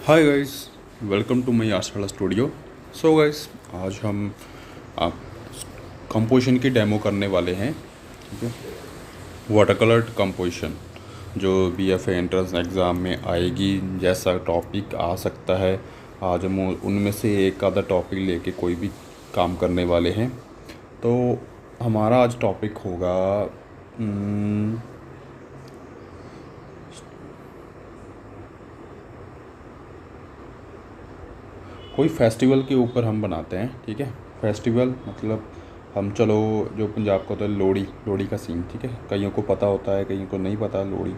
Hi guys, welcome to my Ashada studio. So guys, आज हम आप कंपोजिशन की डेमो करने वाले हैं। ठीक है, वाटर कलर कंपोजिशन जो बीएफए एंट्रेंस एग्ज़ाम में आएगी, जैसा टॉपिक आ सकता है। आज हम उनमें से एक आधा टॉपिक लेके कोई भी काम करने वाले हैं। तो हमारा आज टॉपिक होगा कोई फेस्टिवल के ऊपर हम बनाते हैं। ठीक है, फेस्टिवल मतलब हम चलो जो पंजाब का होता है लोहड़ी का सीन। ठीक है, कईयों को पता होता है, कईयों को नहीं पता। लोहड़ी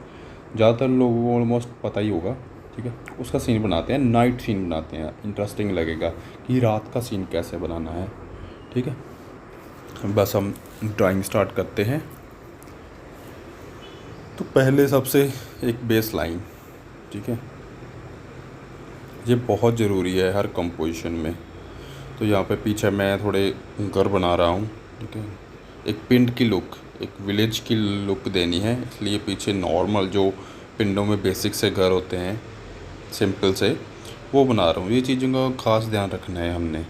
ज़्यादातर लोगों को ऑलमोस्ट पता ही होगा। ठीक है, उसका सीन बनाते हैं, नाइट सीन बनाते हैं। इंटरेस्टिंग लगेगा कि रात का सीन कैसे बनाना है। ठीक है, बस हम ड्राइंग स्टार्ट करते हैं। तो पहले सबसे एक बेस लाइन। ठीक है, ये बहुत ज़रूरी है हर कंपोजिशन में। तो यहाँ पे पीछे मैं थोड़े घर बना रहा हूँ। ठीक है, एक पिंड की लुक, एक विलेज की लुक देनी है, इसलिए पीछे नॉर्मल जो पिंडों में बेसिक से घर होते हैं, सिंपल से, वो बना रहा हूँ। ये चीज़ों का ख़ास ध्यान रखना है हमने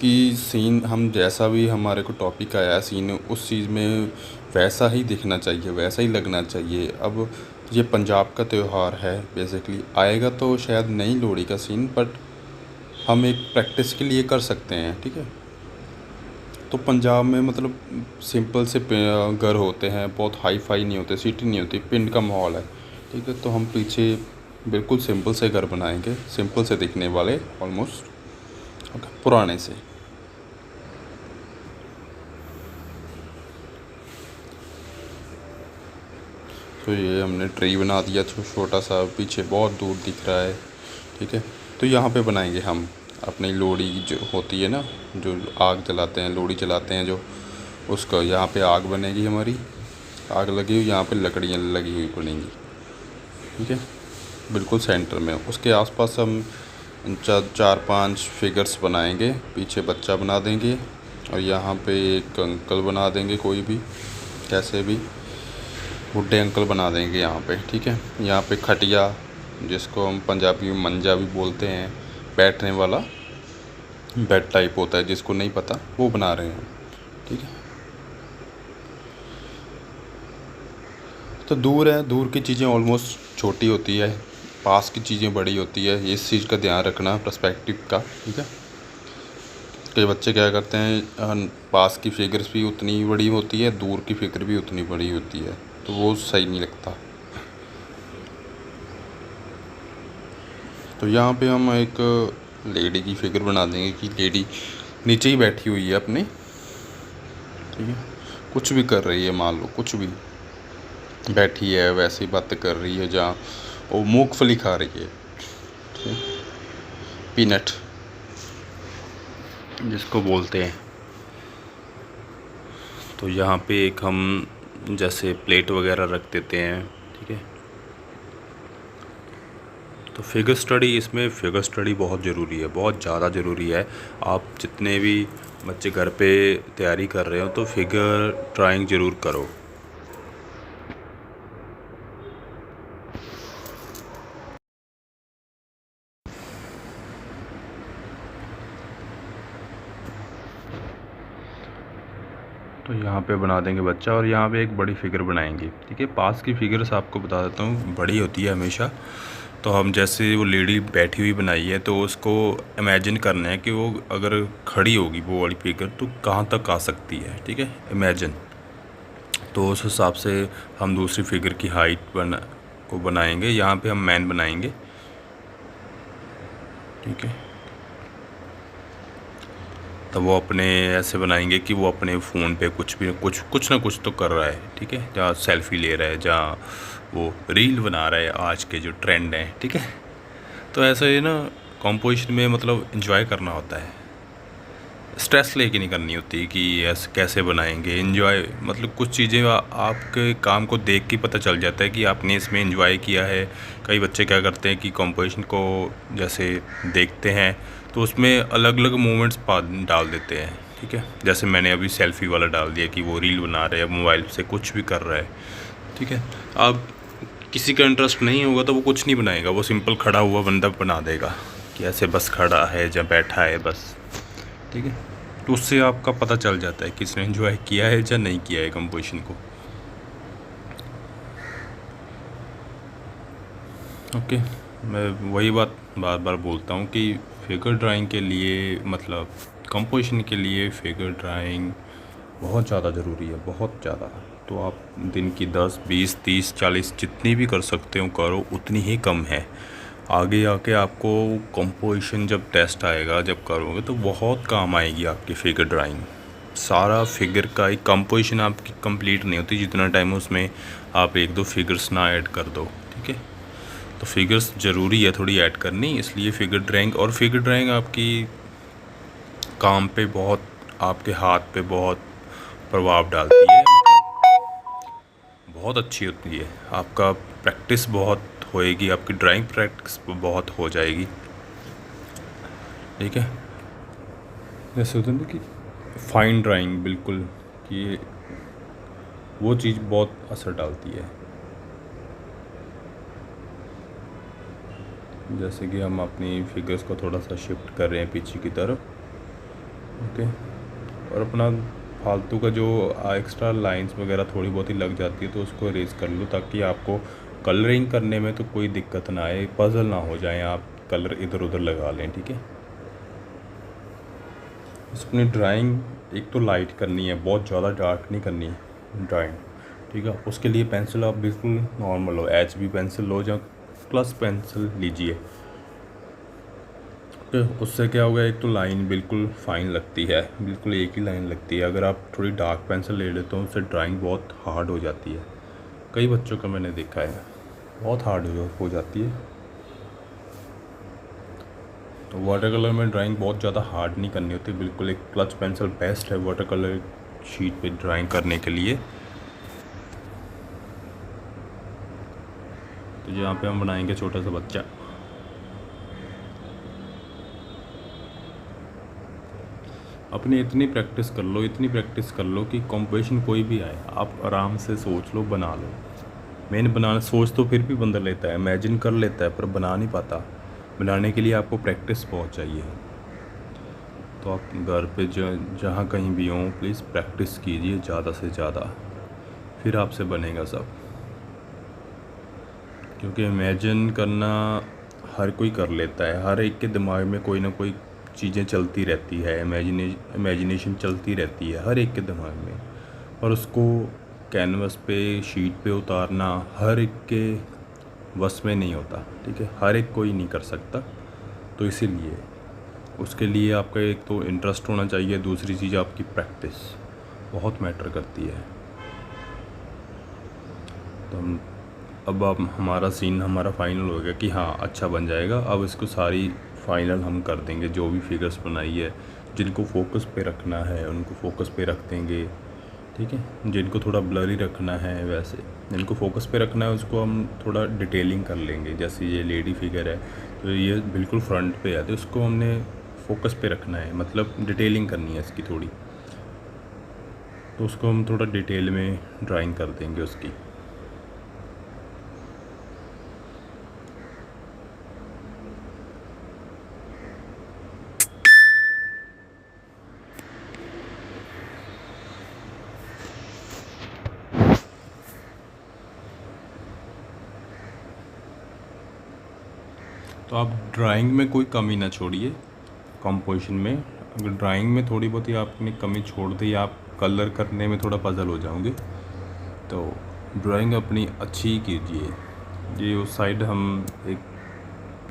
कि सीन हम जैसा भी हमारे को टॉपिक आया सीन, उस चीज़ में वैसा ही दिखना चाहिए, वैसा ही लगना चाहिए। अब ये पंजाब का त्यौहार है, बेसिकली आएगा तो शायद नहीं लोहड़ी का सीन, बट हम एक प्रैक्टिस के लिए कर सकते हैं। ठीक है, तो पंजाब में मतलब सिंपल से घर होते हैं, बहुत हाई फाई नहीं होते, सिटी नहीं होती, पिंड का माहौल है। ठीक है, तो हम पीछे बिल्कुल सिंपल से घर बनाएंगे, सिंपल से दिखने वाले, ऑलमोस्ट पुराने से। तो ये हमने ट्री बना दिया छोटा सा, पीछे बहुत दूर दिख रहा है। ठीक है, तो यहाँ पे बनाएंगे हम अपनी लोहड़ी जो होती है ना, जो आग जलाते हैं, लोहड़ी जलाते हैं जो, उसका यहाँ पे आग बनेगी हमारी, आग लगी हुई, यहाँ पे लकड़ियाँ लगी हुई बनेंगी। ठीक है, बिल्कुल सेंटर में। उसके आसपास हम चार पांच फिगर्स बनाएंगे, पीछे बच्चा बना देंगे, और यहाँ पे एक अंकल बना देंगे, कोई भी कैसे भी बुढ़े अंकल बना देंगे यहाँ पे। ठीक है, यहाँ पे खटिया, जिसको हम पंजाबी में मंजा भी बोलते हैं, बैठने वाला बेड टाइप होता है, जिसको नहीं पता वो बना रहे हैं। ठीक है, तो दूर है, दूर की चीज़ें ऑलमोस्ट छोटी होती है, पास की चीज़ें बड़ी होती है, इस चीज़ का ध्यान रखना पर्सपेक्टिव का। ठीक है, कई बच्चे क्या करते हैं, पास की फिगर्स भी उतनी बड़ी होती है, दूर की फिगर भी उतनी बड़ी होती है, तो वो सही नहीं लगता। तो यहाँ पे हम एक लेडी की फिगर बना देंगे कि लेडी नीचे ही बैठी हुई है अपने। ठीक है, कुछ भी कर रही है, मान लो कुछ भी बैठी है, वैसी बातें कर रही है, जहाँ वो मूंगफली खा रही है, पीनट जिसको बोलते हैं। तो यहाँ पे एक हम जैसे प्लेट वगैरह रख देते हैं। ठीक है, तो फिगर स्टडी, इसमें फिगर स्टडी बहुत ज़रूरी है, बहुत ज़्यादा ज़रूरी है। आप जितने भी बच्चे घर पे तैयारी कर रहे हो, तो फिगर ड्राइंग ज़रूर करो। तो यहाँ पे बना देंगे बच्चा, और यहाँ पे एक बड़ी फिगर बनाएंगे। ठीक है, पास की फिगर्स आपको बता देता हूँ बड़ी होती है हमेशा। तो हम जैसे वो लेडी बैठी हुई बनाई है, तो उसको इमेजिन करना है कि वो अगर खड़ी होगी वो वाली फिगर, तो कहाँ तक आ सकती है। ठीक है, इमेजिन। तो उस हिसाब से हम दूसरी फिगर की हाइट बनाएंगे। यहाँ पे हम मैन बनाएंगे। ठीक है, तो वो अपने ऐसे बनाएंगे कि वो अपने फ़ोन पे कुछ ना कुछ तो कर रहा है। ठीक है, जहाँ सेल्फ़ी ले रहा है, जहाँ वो रील बना रहा है, आज के जो ट्रेंड हैं। ठीक है, तो ऐसे ही ना कंपोजिशन में मतलब एंजॉय करना होता है, स्ट्रेस लेके नहीं करनी होती कि ऐसे कैसे बनाएंगे। एंजॉय मतलब कुछ चीज़ें आपके काम को देख के पता चल जाता है कि आपने इसमें एंजॉय किया है। कई बच्चे क्या करते हैं कि कंपोजिशन को जैसे देखते हैं, तो उसमें अलग अलग मोमेंट्स डाल देते हैं। ठीक है, जैसे मैंने अभी सेल्फ़ी वाला डाल दिया कि वो रील बना रहे हैं, मोबाइल से कुछ भी कर रहा है। ठीक है, अब किसी का इंटरेस्ट नहीं होगा तो वो कुछ नहीं बनाएगा, वो सिंपल खड़ा हुआ बंदा बना देगा कि ऐसे बस खड़ा है या बैठा है बस, ठीक है। तो उससे आपका पता चल जाता है किसने एंजॉय किया है या नहीं किया है कंपोजिशन को। ओके, मैं वही बात बार बार बोलता हूँ कि फिगर ड्राइंग के लिए मतलब कंपोजिशन के लिए फिगर ड्राइंग बहुत ज़्यादा ज़रूरी है, बहुत ज़्यादा। तो आप दिन की 10, 20, 30, 40 जितनी भी कर सकते हो करो, उतनी ही कम है। आगे आके आपको कंपोजिशन जब टेस्ट आएगा, जब करोगे तो बहुत काम आएगी आपकी फिगर ड्राइंग। सारा फिगर का एक कंपोजिशन आपकी कंप्लीट नहीं होती जितना टाइम उसमें आप 1-2 फिगर्स ना ऐड कर दो, ठीक है। तो फिगर्स ज़रूरी है थोड़ी ऐड करनी, इसलिए फिगर ड्राइंग। और फिगर ड्राइंग आपकी काम पे बहुत, आपके हाथ पे बहुत प्रभाव डालती है, मतलब बहुत अच्छी होती है। आपका प्रैक्टिस बहुत होएगी, आपकी ड्राइंग प्रैक्टिस बहुत हो जाएगी, ठीक है। जैसे होता है ना कि फाइन ड्राइंग, बिल्कुल, कि वो चीज़ बहुत असर डालती है। जैसे कि हम अपनी फिगर्स को थोड़ा सा शिफ्ट कर रहे हैं पीछे की तरफ, ओके। और अपना फालतू का जो एक्स्ट्रा लाइंस वगैरह थोड़ी बहुत ही लग जाती है तो उसको इरेज कर लो, ताकि आपको कलरिंग करने में तो कोई दिक्कत ना आए, पजल ना हो जाए, आप कलर इधर उधर लगा लें, ठीक है। अपनी ड्राइंग एक तो लाइट करनी है, बहुत ज़्यादा डार्क नहीं करनी है ड्राइंग, ठीक है। उसके लिए पेंसिल आप बिल्कुल नॉर्मल लो, HB पेंसिल लो या प्लस पेंसिल लीजिए, तो उससे क्या होगा, एक तो लाइन बिल्कुल फाइन लगती है, बिल्कुल एक ही लाइन लगती है। अगर आप थोड़ी डार्क पेंसिल ले लेते हो उससे ड्राइंग बहुत हार्ड हो जाती है। कई बच्चों का मैंने देखा है बहुत हार्ड हो जाती है। तो वाटर कलर में ड्राइंग बहुत ज़्यादा हार्ड नहीं करनी होती, बिल्कुल एक क्लच पेंसिल बेस्ट है वाटर कलर शीट पे ड्राइंग करने के लिए। तो यहाँ पे हम बनाएंगे छोटा सा बच्चा। अपनी इतनी प्रैक्टिस कर लो, इतनी प्रैक्टिस कर लो कि कंपोजिशन कोई भी आए आप आराम से सोच लो, बना लो। मेन बनाना सोच तो फिर भी बंदा लेता है, इमेजिन कर लेता है, पर बना नहीं पाता। बनाने के लिए आपको प्रैक्टिस बहुत चाहिए। तो आप घर पे जहाँ कहीं भी हों प्लीज़ प्रैक्टिस कीजिए ज़्यादा से ज़्यादा, फिर आपसे बनेगा सब। क्योंकि इमेजिन करना हर कोई कर लेता है, हर एक के दिमाग में कोई ना कोई चीज़ें चलती रहती है, इमेजिनेशन चलती रहती है हर एक के दिमाग में, और उसको कैनवस पे, शीट पे उतारना हर एक के बस में नहीं होता, ठीक है। हर एक कोई नहीं कर सकता। तो इसीलिए उसके लिए आपका एक तो इंटरेस्ट होना चाहिए, दूसरी चीज़ आपकी प्रैक्टिस बहुत मैटर करती है। तो अब आप हमारा फाइनल हो गया कि हाँ अच्छा बन जाएगा। अब इसको सारी फाइनल हम कर देंगे, जो भी फिगर्स बनाई है, जिनको फोकस पे रखना है उनको फोकस पे रख देंगे, ठीक है। जिनको थोड़ा ब्लरी रखना है, वैसे जिनको फोकस पे रखना है उसको हम थोड़ा डिटेलिंग कर लेंगे। जैसे ये लेडी फिगर है तो ये बिल्कुल फ्रंट पे है, तो उसको हमने फोकस पे रखना है, मतलब डिटेलिंग करनी है इसकी थोड़ी, तो उसको हम थोड़ा डिटेल में ड्राइंग कर देंगे उसकी। तो आप ड्राइंग में कोई कमी ना छोड़िए कंपोजिशन में। अगर ड्राइंग में थोड़ी बहुत ही आपने कमी छोड़ दी, आप कलर करने में थोड़ा पजल हो जाओगे, तो ड्राइंग अपनी अच्छी कीजिए। ये उस साइड हम एक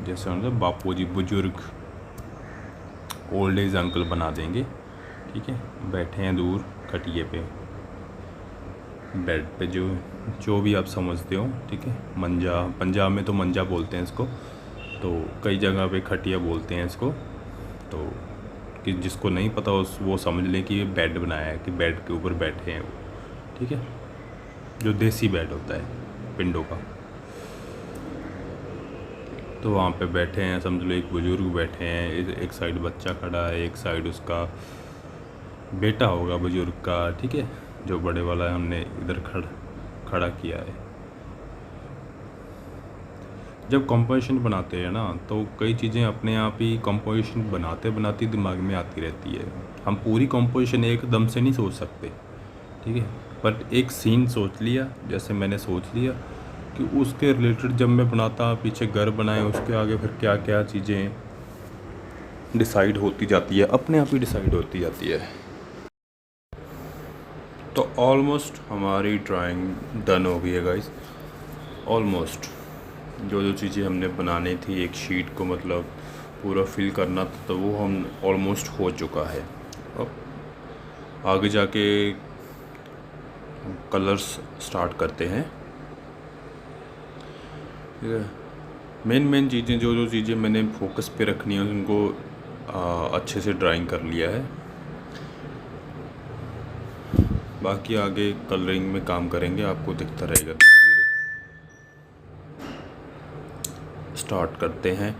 जैसे मतलब बापू जी बुजुर्ग ओल्ड एज अंकल बना देंगे, ठीक है। बैठे हैं दूर खटिए पे, बेड पे, जो भी आप समझते हो, ठीक है। मंजा, पंजाब में तो मंजा बोलते हैं इसको, तो कई जगह पे खटिया बोलते हैं इसको। तो कि जिसको नहीं पता वो समझ लें कि ये बेड बनाया है, कि बेड के ऊपर बैठे हैं वो, ठीक है। जो देसी बेड होता है पिंडों का, तो वहाँ पे बैठे हैं, समझ लो एक बुज़ुर्ग बैठे हैं, एक साइड बच्चा खड़ा है, एक साइड उसका बेटा होगा बुज़ुर्ग का, ठीक है। जो बड़े वाला है हमने इधर खड़ा किया है। जब कंपोजिशन बनाते हैं ना तो कई चीज़ें अपने आप ही कंपोजिशन बनाते बनाते दिमाग में आती रहती है। हम पूरी कंपोजिशन एकदम से नहीं सोच सकते, ठीक है, बट एक सीन सोच लिया, जैसे मैंने सोच लिया कि उसके रिलेटेड जब मैं बनाता, पीछे घर बनाए, उसके आगे फिर क्या क्या चीज़ें डिसाइड होती जाती है, अपने आप ही डिसाइड होती जाती है। तो ऑलमोस्ट हमारी ड्राइंग डन हो गई है गाइस। ऑलमोस्ट जो जो चीज़ें हमने बनानी थी एक शीट को मतलब पूरा फिल करना था, तो वो हम ऑलमोस्ट हो चुका है। अब आगे जाके कलर्स स्टार्ट करते हैं, ठीक है। मेन चीज़ें जो जो चीज़ें मैंने फोकस पे रखनी है उनको अच्छे से ड्राइंग कर लिया है। बाकी आगे कलरिंग में काम करेंगे, आपको दिखता रहेगा धीरे धीरे। स्टार्ट करते हैं।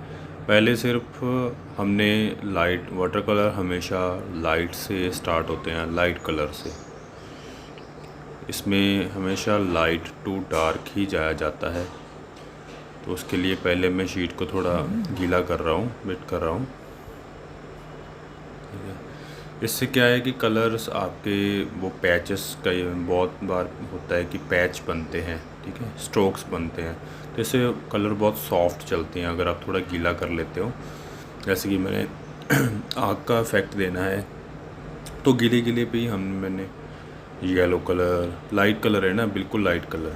पहले सिर्फ हमने लाइट, वाटर कलर हमेशा लाइट से स्टार्ट होते हैं, लाइट कलर से। इसमें हमेशा लाइट टू डार्क ही जाया जाता है। तो उसके लिए पहले मैं शीट को थोड़ा गीला कर रहा हूँ, वेट कर रहा हूँ, ठीक है। इससे क्या है कि कलर्स आपके वो पैचेस का बहुत बार होता है कि पैच बनते हैं, ठीक है, स्ट्रोक्स बनते हैं, तो इससे कलर बहुत सॉफ्ट चलते हैं अगर आप थोड़ा गीला कर लेते हो। जैसे कि मैंने आग का इफ़ेक्ट देना है तो गीले गीले पे ही मैंने येलो कलर, लाइट कलर है ना, बिल्कुल लाइट कलर,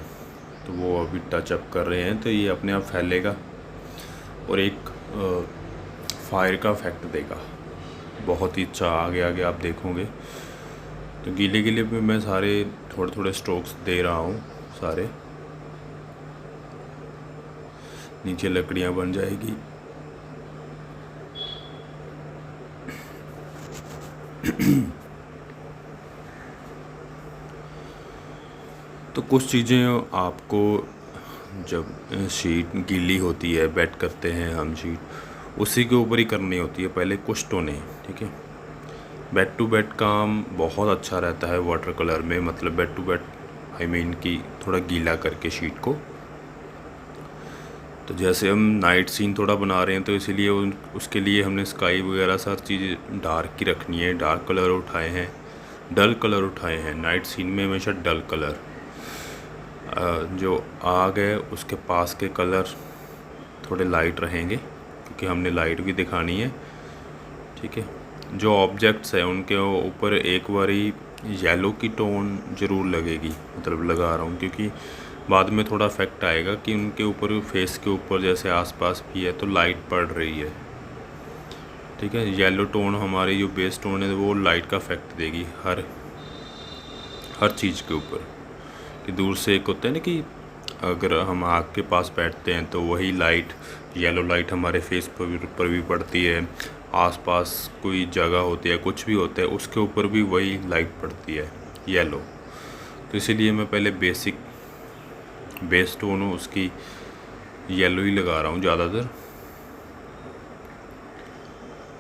तो वो अभी टचअप कर रहे हैं, तो ये अपने आप फैलेगा और एक फायर का इफ़ेक्ट देगा, बहुत ही अच्छा। आगे आगे आप देखोगे तो गीले गीले पे मैं सारे थोड़े थोड़े स्ट्रोक्स दे रहा हूँ सारे। नीचे लकड़ियाँ बन जाएगी। तो कुछ चीज़ें आपको जब शीट गीली होती है, बेट करते हैं हम शीट, उसी के ऊपर ही करनी होती है पहले कुछ टोने, ठीक है। बेट टू बेट काम बहुत अच्छा रहता है वाटर कलर में, मतलब बेट टू बेट आई मीन कि थोड़ा गीला करके शीट को। तो जैसे हम नाइट सीन थोड़ा बना रहे हैं तो इसीलिए उसके लिए हमने स्काई वगैरह सारी चीज़ें डार्क की रखनी है, डार्क कलर उठाए हैं, डल कलर उठाए हैं। नाइट सीन में हमेशा डल कलर, जो आग है उसके पास के कलर थोड़े लाइट रहेंगे क्योंकि हमने लाइट भी दिखानी है, ठीक है। जो ऑब्जेक्ट्स हैं उनके ऊपर एक बारी येलो की टोन ज़रूर लगेगी, मतलब लगा रहा हूँ क्योंकि बाद में थोड़ा इफेक्ट आएगा कि उनके ऊपर, फेस के ऊपर जैसे आसपास भी है तो लाइट पड़ रही है, ठीक है। येलो टोन हमारी जो बेस टोन है वो लाइट का इफेक्ट देगी हर चीज़ के ऊपर। कि दूर से एक होता है ना कि अगर हम आग के पास बैठते हैं तो वही लाइट, येलो लाइट हमारे फेस पर भी पड़ती है, आसपास कोई जगह होती है, कुछ भी होता है उसके ऊपर भी वही लाइट पड़ती है येलो। तो इसीलिए मैं पहले बेस टोन उसकी येलो ही लगा रहा हूँ ज़्यादातर।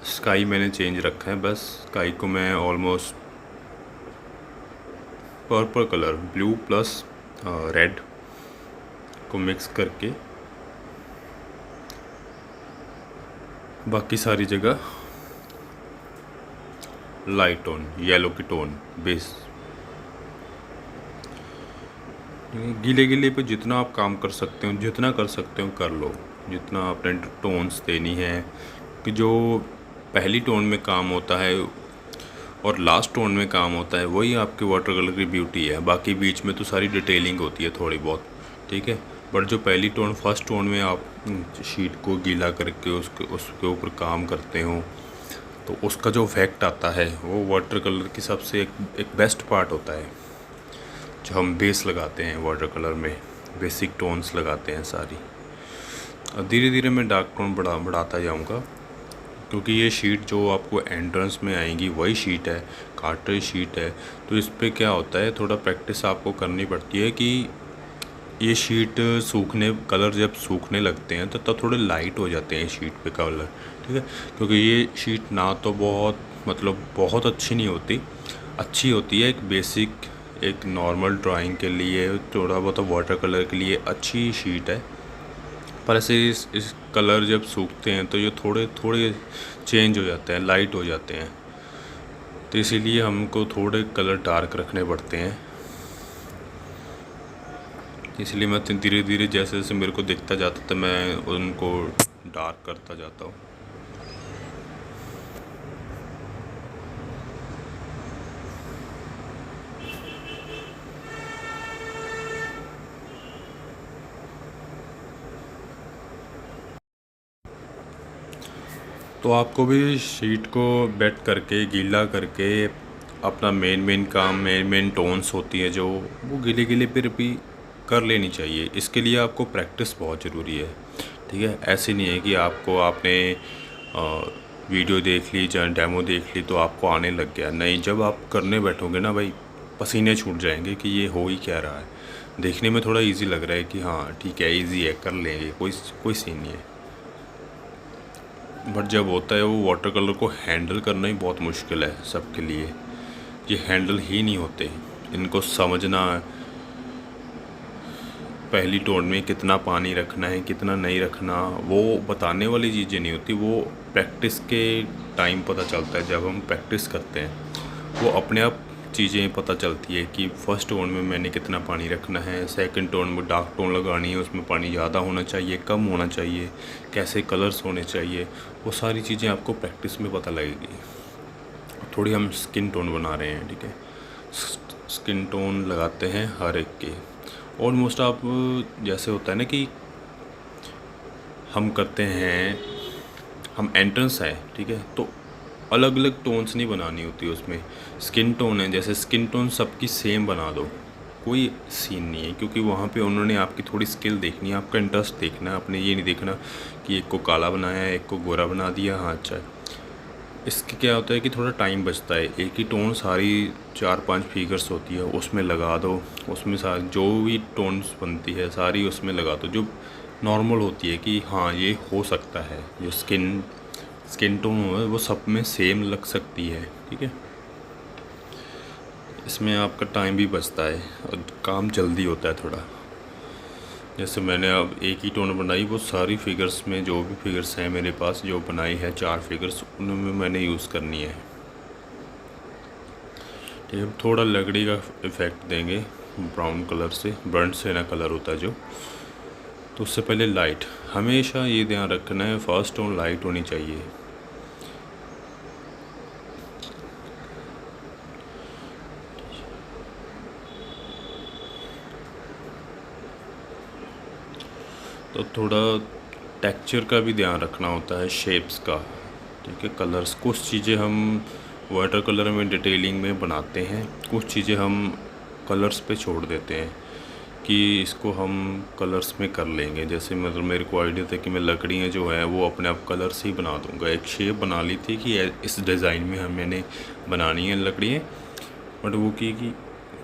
स्काई मैंने चेंज रखा है, बस स्काई को मैं almost purple colour, blue plus red को मिक्स करके बाकी सारी जगह लाइट टोन, येलो की टोन बेस। गीले गीले पे जितना आप काम कर सकते हो, जितना कर सकते हो कर लो, जितना आपने टोन्स देनी है कि जो पहली टोन में काम होता है और लास्ट टोन में काम होता है वही आपके वाटर कलर की ब्यूटी है। बाकी बीच में तो सारी डिटेलिंग होती है थोड़ी बहुत, ठीक है, बट जो पहली टोन, फर्स्ट टोन में आप शीट को गीला करके उसके ऊपर काम करते हो तो उसका जो इफेक्ट आता है वो वाटर कलर की सबसे एक बेस्ट पार्ट होता है। जो हम बेस लगाते हैं वाटर कलर में, बेसिक टोन्स लगाते हैं सारी। और धीरे धीरे मैं डार्क टोन बढ़ाता जाऊँगा क्योंकि ये शीट जो आपको एंट्रेंस में आएंगी वही शीट है, कार्ट्रिज शीट है। तो इस पर क्या होता है, थोड़ा प्रैक्टिस आपको करनी पड़ती है कि ये शीट कलर जब सूखने लगते हैं तो थोड़े लाइट हो जाते हैं शीट पे कलर, ठीक है। क्योंकि ये शीट ना तो बहुत अच्छी नहीं होती, अच्छी होती है एक बेसिक, एक नॉर्मल ड्राइंग के लिए, थोड़ा बहुत वाटर कलर के लिए अच्छी शीट है। पर ऐसे इस कलर जब सूखते हैं तो ये थोड़े थोड़े चेंज हो जाते हैं, लाइट हो जाते हैं, तो इसीलिए हमको थोड़े कलर डार्क रखने पड़ते हैं। इसलिए मैं धीरे धीरे जैसे जैसे मेरे को दिखता जाता था मैं उनको डार्क करता जाता हूँ। तो आपको भी शीट को वेट करके गीला करके अपना मेन काम मेन टोन्स होती है जो वो गीले गीले पर भी कर लेनी चाहिए। इसके लिए आपको प्रैक्टिस बहुत ज़रूरी है, ठीक है। ऐसे नहीं है कि आपने वीडियो देख ली या डेमो देख ली तो आपको आने लग गया, नहीं। जब आप करने बैठोगे ना भाई, पसीने छूट जाएंगे कि ये हो ही क्या रहा है। देखने में थोड़ा इजी लग रहा है कि हाँ ठीक है, इजी है, कर लेंगे, कोई सीन नहीं है, बट जब होता है वो वाटर कलर को हैंडल करना ही बहुत मुश्किल है सबके लिए। ये हैंडल ही नहीं होते, इनको समझना, पहली टोन में कितना पानी रखना है कितना नहीं रखना, वो बताने वाली चीज़ें नहीं होती, वो प्रैक्टिस के टाइम पता चलता है। जब हम प्रैक्टिस करते हैं वो अपने आप चीज़ें पता चलती है कि फर्स्ट टोन में मैंने कितना पानी रखना है, सेकंड टोन में डार्क टोन लगानी है, उसमें पानी ज़्यादा होना चाहिए, कम होना चाहिए, कैसे कलर्स होने चाहिए, वो सारी चीज़ें आपको प्रैक्टिस में पता लगेगी। थोड़ी हम स्किन टोन बना रहे हैं, ठीक है, स्किन टोन लगाते हैं हर एक के। ऑलमोस्ट आप जैसे होता है ना कि हम करते हैं, हम एंट्रेंस है, ठीक है, तो अलग अलग टोन्स नहीं बनानी होती उसमें। स्किन टोन है, जैसे स्किन टोन सबकी सेम बना दो, कोई सीन नहीं है, क्योंकि वहाँ पे उन्होंने आपकी थोड़ी स्किल देखनी है, आपका इंटरेस्ट देखना है, आपने ये नहीं देखना कि एक को काला बनाया है एक को गोरा बना दिया, हाँ अच्छा। इसके क्या होता है कि थोड़ा टाइम बचता है। एक ही टोन सारी 4-5 फिगर्स होती है उसमें लगा दो, उसमें सारी जो भी टोन्स बनती है सारी उसमें लगा दो, जो नॉर्मल होती है कि हाँ ये हो सकता है, जो स्किन टोन है वो सब में सेम लग सकती है, ठीक है। इसमें आपका टाइम भी बचता है और काम जल्दी होता है थोड़ा। जैसे मैंने अब एक ही टोन बनाई, वो सारी फिगर्स में जो भी फिगर्स हैं मेरे पास जो बनाई है 4 फिगर्स उनमें मैंने यूज़ करनी है, ठीक है। थोड़ा लकड़ी का इफ़ेक्ट देंगे ब्राउन कलर से, बर्न्ट से ना कलर होता है जो, तो उससे पहले लाइट, हमेशा ये ध्यान रखना है फर्स्ट टोन लाइट होनी चाहिए। तो थोड़ा टेक्सचर का भी ध्यान रखना होता है, शेप्स का, ठीक है। कलर्स, कुछ चीज़ें हम वाटर कलर में डिटेलिंग में बनाते हैं, कुछ चीज़ें हम कलर्स पे छोड़ देते हैं कि इसको हम कलर्स में कर लेंगे। जैसे मतलब मेरे को आइडिया था कि मैं लकड़ियाँ जो है वो अपने आप कलर्स ही बना दूँगा। एक शेप बना ली थी कि इस डिज़ाइन में मैंने बनानी है लकड़ियाँ, बट वो कि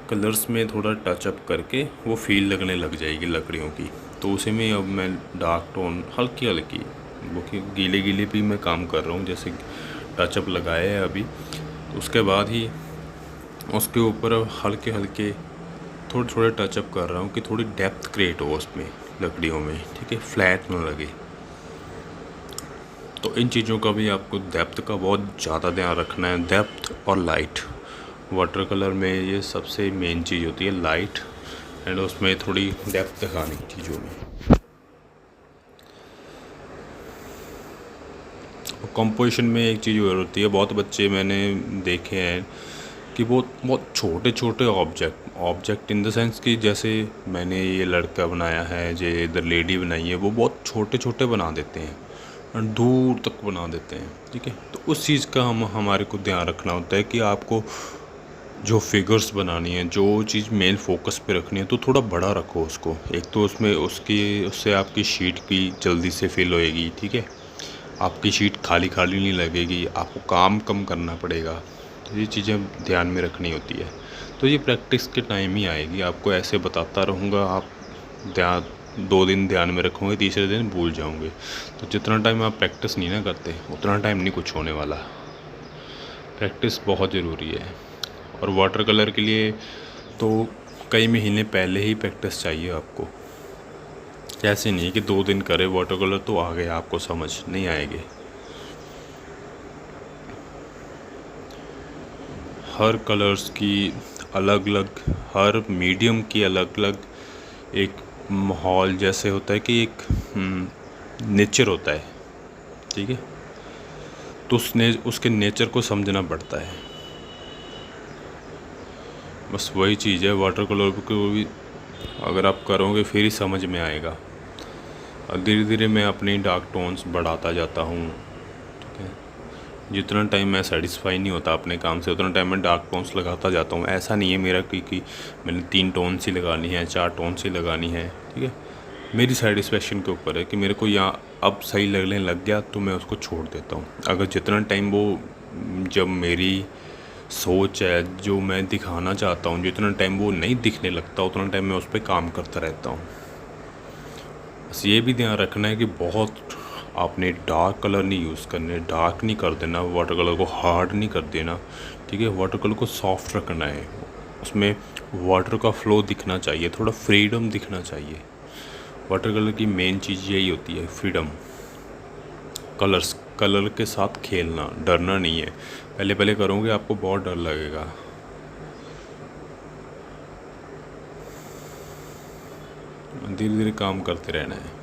कलर्स में थोड़ा टचअप करके वो फील लगने लग जाएगी लकड़ियों की, तो उसी में अब मैं डार्क टोन हल्की हल्की, वो कि गीले गीले भी मैं काम कर रहा हूँ, जैसे टचअप लगाया है अभी, तो उसके बाद ही उसके ऊपर अब हल्के हल्के थोड़े थोड़े टचअप कर रहा हूँ कि थोड़ी डेप्थ क्रिएट हो उसमें लकड़ियों में, ठीक है, फ्लैट ना लगे। तो इन चीज़ों का भी आपको डेप्थ का बहुत ज़्यादा ध्यान रखना है, डेप्थ और लाइट। वाटर कलर में ये सबसे मेन चीज़ होती है, लाइट, एंड उसमें थोड़ी डेप्थ दिखानी चीज़ों में। कंपोजिशन में एक चीज़ और होती है, बहुत बच्चे मैंने देखे हैं कि बहुत छोटे छोटे ऑब्जेक्ट इन द सेंस कि जैसे मैंने ये लड़का बनाया है, जो इधर लेडी बनाई है, वो बहुत छोटे छोटे बना देते हैं और दूर तक बना देते हैं, ठीक है। तो उस चीज़ का हमारे को ध्यान रखना होता है कि आपको जो फिगर्स बनानी है, जो चीज़ मेन फोकस पे रखनी है, तो थोड़ा बड़ा रखो उसको। एक तो उसमें उससे आपकी शीट भी जल्दी से फिल होएगी, ठीक है, आपकी शीट खाली खाली नहीं लगेगी, आपको काम कम करना पड़ेगा। तो ये चीज़ें ध्यान में रखनी होती है। तो ये प्रैक्टिस के टाइम ही आएगी, आपको ऐसे बताता रहूँगा, आप 2 दिन ध्यान में रखोगे, तीसरे दिन भूल जाओगे। तो जितना टाइम आप प्रैक्टिस नहीं ना करते उतना टाइम नहीं कुछ होने वाला। प्रैक्टिस बहुत ज़रूरी है, और वाटर कलर के लिए तो कई महीने पहले ही प्रैक्टिस चाहिए आपको। ऐसे नहीं कि 2 दिन करे वाटर कलर तो आ गए, आपको समझ नहीं आएंगे। हर कलर्स की अलग अलग, हर मीडियम की अलग अलग एक माहौल जैसे होता है कि एक नेचर होता है, ठीक है। तो उसके नेचर को समझना पड़ता है। बस वही चीज़ है, वाटर कलर को भी अगर आप करोगे फिर ही समझ में आएगा। और धीरे धीरे मैं अपनी डार्क टोन्स बढ़ाता जाता हूँ, ठीक है। जितना टाइम मैं सेटिस्फाई नहीं होता अपने काम से उतना टाइम मैं डार्क टोन्स लगाता जाता हूँ। ऐसा नहीं है मेरा कि मैंने 3 टोन्स ही लगानी है, 4 टोन्स ही लगानी है, ठीक है। मेरी सेटिस्फेक्शन के ऊपर है कि मेरे को यहाँ अब सही लगने लग गया तो मैं उसको छोड़ देता हूँ। अगर जितना टाइम वो, जब मेरी सोच है जो मैं दिखाना चाहता हूँ, जितना टाइम वो नहीं दिखने लगता उतना टाइम मैं उस पर काम करता रहता हूँ। बस ये भी ध्यान रखना है कि बहुत आपने डार्क कलर नहीं यूज़ करने, डार्क नहीं कर देना, वाटर कलर को हार्ड नहीं कर देना, ठीक है। वाटर कलर को सॉफ्ट रखना है, उसमें वाटर का फ्लो दिखना चाहिए, थोड़ा फ्रीडम दिखना चाहिए। वाटर कलर की मेन चीज़ यही होती है, फ्रीडम। कलर के साथ खेलना, डरना नहीं है। पहले पहले करोगे आपको बहुत डर लगेगा। धीरे धीरे काम करते रहना है।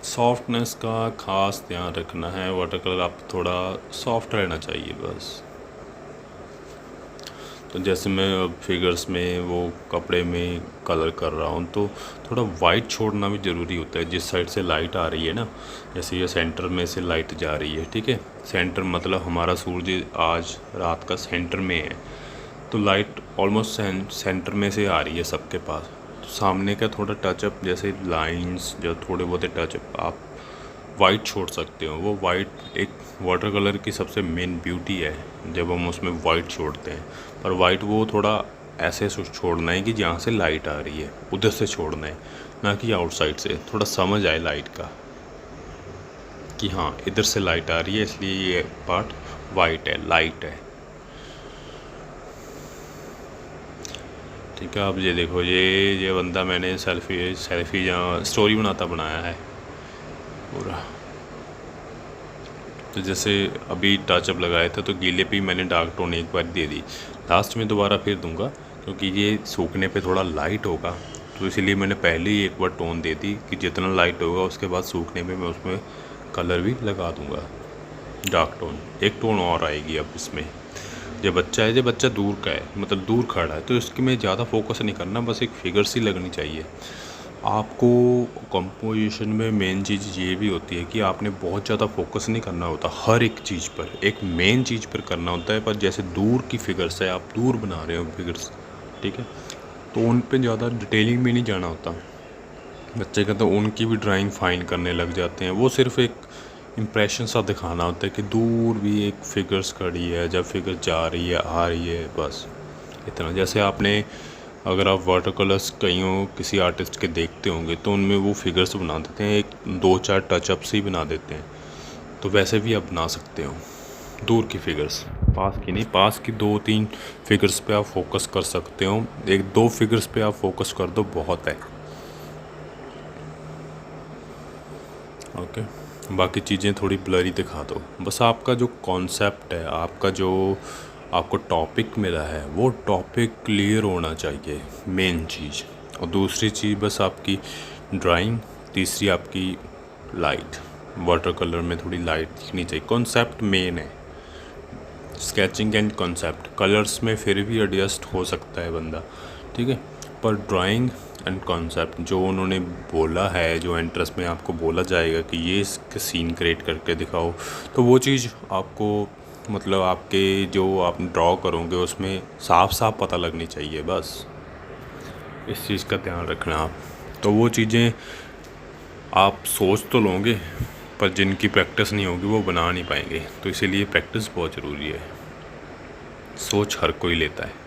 सॉफ्टनेस का ख़ास ध्यान रखना है। वाटर कलर आप थोड़ा सॉफ्ट रहना चाहिए बस। तो जैसे मैं अब फिगर्स में वो कपड़े में कलर कर रहा हूँ तो थोड़ा वाइट छोड़ना भी ज़रूरी होता है। जिस साइड से लाइट आ रही है ना, जैसे ये सेंटर में से लाइट जा रही है, ठीक है। सेंटर मतलब हमारा सूरज आज रात का सेंटर में है, तो लाइट ऑलमोस्ट सेंटर में से आ रही है सबके पास। तो सामने का थोड़ा टचअप, जैसे लाइंस जो थोड़े बहुत टचअप आप वाइट छोड़ सकते हो। वो वाइट एक वाटर कलर की सबसे मेन ब्यूटी है जब हम उसमें वाइट छोड़ते हैं। पर वाइट वो थोड़ा ऐसे छोड़ना है कि जहाँ से लाइट आ रही है उधर से छोड़ना है, ना कि आउटसाइड से। थोड़ा समझ आए लाइट का कि हाँ इधर से लाइट आ रही है, इसलिए ये पार्ट वाइट है, लाइट है, ठीक है। अब ये देखो, ये बंदा मैंने सेल्फी जहाँ स्टोरी बनाता बनाया है पूरा। तो जैसे अभी टचअप लगाए थे तो गीले पे मैंने डार्क टोन एक बार दे दी, लास्ट में दोबारा फिर दूंगा क्योंकि ये सूखने पे थोड़ा लाइट होगा। तो इसलिए मैंने पहले ही एक बार टोन दे दी कि जितना लाइट होगा उसके बाद सूखने में मैं उसमें कलर भी लगा दूंगा, डार्क टोन। एक टोन और आएगी अब इसमें। जब बच्चा है, जब बच्चा दूर का है मतलब दूर खड़ा है, तो इसकी में ज़्यादा फोकस नहीं करना, बस एक फिगर सी लगनी चाहिए। आपको कंपोजिशन में मेन चीज़ ये भी होती है कि आपने बहुत ज़्यादा फोकस नहीं करना होता हर एक चीज़ पर, एक मेन चीज़ पर करना होता है। पर जैसे दूर की फिगर्स है, आप दूर बना रहे हो फिगर्स, ठीक है, तो उन पे ज़्यादा डिटेलिंग में नहीं जाना होता। बच्चे का तो उनकी भी ड्राइंग फाइन करने लग जाते हैं। वो सिर्फ एक इम्प्रेशन सा दिखाना होता है कि दूर भी एक फिगर्स खड़ी है, जब फिगर जा रही है आ रही है, बस इतना। जैसे आपने अगर आप वाटर कलर्स कहीं किसी आर्टिस्ट के देखते होंगे तो उनमें वो फिगर्स बना देते हैं, एक 2-4 टचअप्स ही बना देते हैं। तो वैसे भी आप बना सकते हो दूर की फिगर्स, पास की नहीं। पास की 2-3 फिगर्स पे आप फोकस कर सकते हो, 1-2 फिगर्स पे आप फोकस कर दो, बहुत है। ओके, बाकी चीज़ें थोड़ी ब्लरी दिखा दो। बस आपका जो कॉन्सेप्ट है, आपका जो आपको टॉपिक मिला है वो टॉपिक क्लियर होना चाहिए, मेन चीज़। और दूसरी चीज़ बस आपकी ड्राइंग, तीसरी आपकी लाइट, वाटर कलर में थोड़ी लाइट दिखनी चाहिए। कॉन्सेप्ट मेन है, स्केचिंग एंड कॉन्सेप्ट। कलर्स में फिर भी एडजस्ट हो सकता है बंदा, ठीक है, पर ड्राइंग एंड कॉन्सेप्ट जो उन्होंने बोला है, जो इंटरेस्ट में आपको बोला जाएगा कि ये इसके सीन क्रिएट करके दिखाओ, तो वो चीज़ आपको मतलब आपके जो आप ड्रॉ करोगे उसमें साफ साफ पता लगनी चाहिए। बस इस चीज़ का ध्यान रखना आप। तो वो चीज़ें आप सोच तो लोगे पर जिनकी प्रैक्टिस नहीं होगी वो बना नहीं पाएंगे। तो इसीलिए प्रैक्टिस बहुत ज़रूरी है, सोच हर कोई लेता है।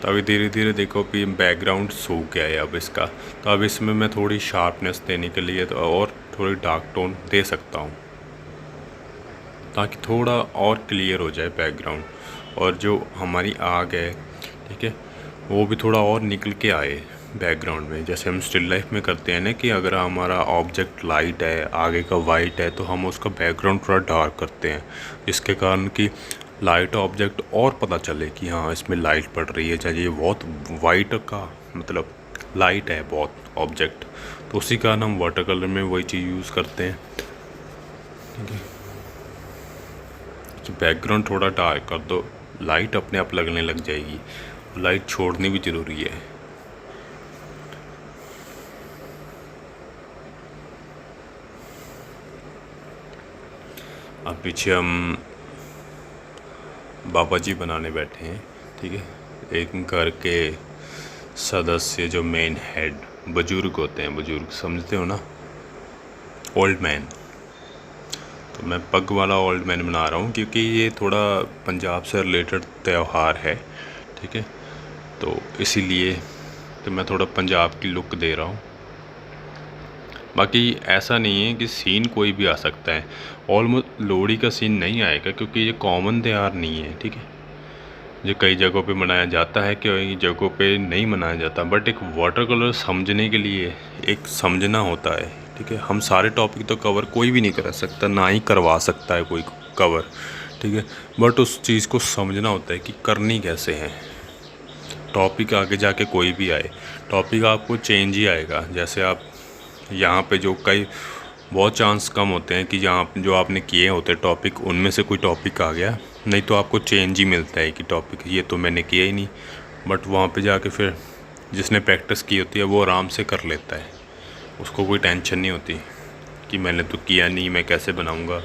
तो अभी धीरे धीरे देखो कि बैकग्राउंड सूख गया है अब इसका। तो अब इसमें मैं थोड़ी शार्पनेस देने के लिए तो और थोड़ी डार्क टोन दे सकता हूँ ताकि थोड़ा और क्लियर हो जाए बैकग्राउंड, और जो हमारी आग है, ठीक है, वो भी थोड़ा और निकल के आए बैकग्राउंड में। जैसे हम स्टिल लाइफ में करते हैं ना कि अगर हमारा ऑब्जेक्ट लाइट है, आगे का वाइट है, तो हम उसका बैकग्राउंड थोड़ा डार्क करते हैं, जिसके कारण कि लाइट ऑब्जेक्ट और पता चले कि हाँ इसमें लाइट पड़ रही है, चाहे ये बहुत वाइट का मतलब लाइट है बहुत ऑब्जेक्ट, तो उसी कारण हम वाटर कलर में वही चीज़ यूज़ करते हैं। ठीक है, तो बैकग्राउंड थोड़ा डार्क कर दो, लाइट अपने आप लगने लग जाएगी। लाइट छोड़नी भी ज़रूरी है। अब पीछे हम बाबा जी बनाने बैठे हैं। ठीक है, एक घर के सदस्य जो मेन हेड बुजुर्ग होते हैं, बुजुर्ग समझते हो ना, ओल्ड मैन। तो मैं पग वाला ओल्ड मैन बना रहा हूँ क्योंकि ये थोड़ा पंजाब से रिलेटेड त्यौहार है। ठीक है, तो इसीलिए तो मैं थोड़ा पंजाब की लुक दे रहा हूँ। बाकी ऐसा नहीं है कि सीन कोई भी आ सकता है। ऑलमोस्ट लोहड़ी का सीन नहीं आएगा क्योंकि ये कॉमन त्यौहार नहीं है। ठीक है, ये कई जगहों पे मनाया जाता है, कई जगहों पे नहीं मनाया जाता, बट एक वाटर कलर समझने के लिए एक समझना होता है। ठीक है, हम सारे टॉपिक तो कवर कोई भी नहीं कर सकता, ना ही करवा सकता है कोई कवर। ठीक है, बट उस चीज़ को समझना होता है कि करनी कैसे है। टॉपिक आगे जाके कोई भी आए, टॉपिक आपको चेंज ही आएगा। जैसे आप यहाँ पे जो कई बहुत चांस कम होते हैं कि जहाँ जो आपने किए होते टॉपिक, उनमें से कोई टॉपिक आ गया, नहीं तो आपको चेंज ही मिलता है कि टॉपिक ये तो मैंने किया ही नहीं। बट वहाँ पे जाके फिर जिसने प्रैक्टिस की होती है वो आराम से कर लेता है, उसको कोई टेंशन नहीं होती कि मैंने तो किया नहीं, मैं कैसे बनाऊँगा।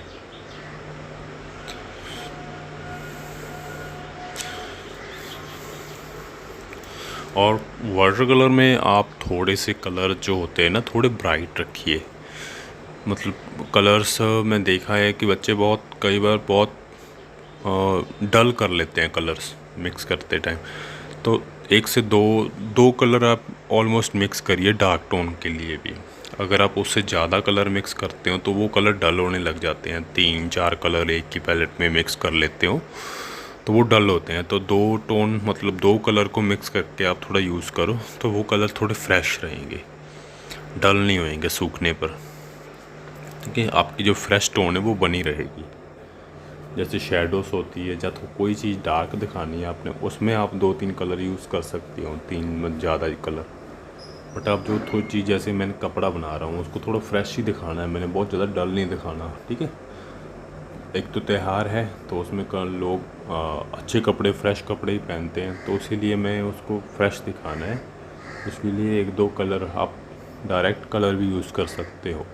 और वाटर कलर में आप थोड़े से कलर जो होते हैं ना थोड़े ब्राइट रखिए। मतलब कलर्स मैं देखा है कि बच्चे बहुत कई बार बहुत डल कर लेते हैं कलर्स मिक्स करते टाइम। तो एक से दो दो कलर आप ऑलमोस्ट मिक्स करिए डार्क टोन के लिए भी। अगर आप उससे ज़्यादा कलर मिक्स करते हो तो वो कलर डल होने लग जाते हैं। 3-4 कलर एक ही पैलेट में मिक्स कर लेते हो तो वो डल होते हैं। तो 2 टोन मतलब 2 कलर को मिक्स करके आप थोड़ा यूज़ करो तो वो कलर थोड़े फ्रेश रहेंगे, डल नहीं होएंगे सूखने पर। ठीक है, आपकी जो फ्रेश टोन है वो बनी रहेगी। जैसे शेडोस होती है, जब कोई चीज़ डार्क दिखानी है आपने, उसमें आप 2-3 कलर यूज़ कर सकती हो, 3 ज़्यादा कलर। बट आप जो थोड़ी चीज़, जैसे मैंने कपड़ा बना रहा हूँ उसको थोड़ा फ्रेश ही दिखाना है, मैंने बहुत ज़्यादा डल नहीं दिखाना। ठीक है, एक तो त्यौहार है तो उसमें लोग अच्छे कपड़े फ्रेश कपड़े ही पहनते हैं, तो इसीलिए मैं उसको फ्रेश दिखाना है। उसके लिए 1-2 कलर आप डायरेक्ट कलर भी यूज़ कर सकते हो,